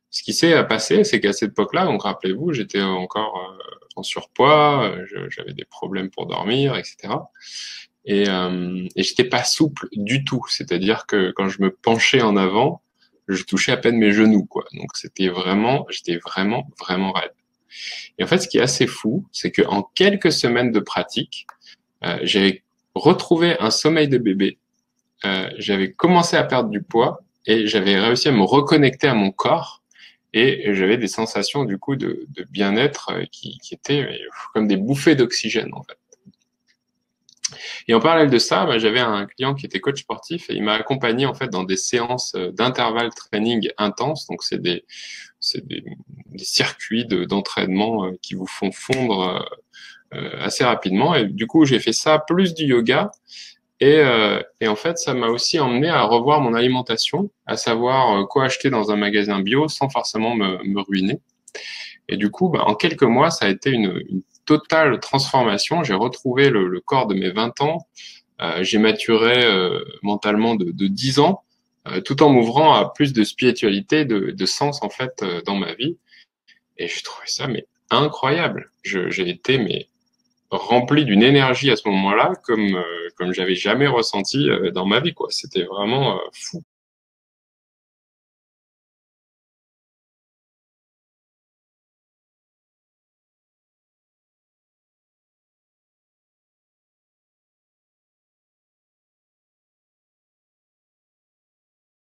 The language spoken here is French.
ce qui s'est passé, c'est qu'à cette époque-là, donc rappelez-vous, j'étais encore en surpoids, j'avais des problèmes pour dormir, etc. Et j'étais pas souple du tout. C'est-à-dire que quand je me penchais en avant, je touchais à peine mes genoux, quoi. Donc j'étais vraiment, vraiment raide. Et en fait, ce qui est assez fou, c'est qu'en quelques semaines de pratique, j'avais retrouvé un sommeil de bébé, j'avais commencé à perdre du poids et j'avais réussi à me reconnecter à mon corps et j'avais des sensations du coup de bien-être qui étaient comme des bouffées d'oxygène en fait. Et en parallèle de ça, bah, j'avais un client qui était coach sportif et il m'a accompagné en fait dans des séances d'intervalle training intenses. Donc c'est des circuits d'entraînement qui vous font fondre assez rapidement. Et du coup, j'ai fait ça plus du yoga. Et en fait, ça m'a aussi emmené à revoir mon alimentation, à savoir quoi acheter dans un magasin bio sans forcément me ruiner. Et du coup, bah, en quelques mois, ça a été une totale transformation. J'ai retrouvé le corps de mes 20 ans. J'ai maturé mentalement de 10 ans, tout en m'ouvrant à plus de spiritualité, de sens en fait dans ma vie. Et je trouvais ça mais incroyable. J'ai été mais rempli d'une énergie à ce moment-là comme j'avais jamais ressenti dans ma vie quoi. C'était vraiment fou.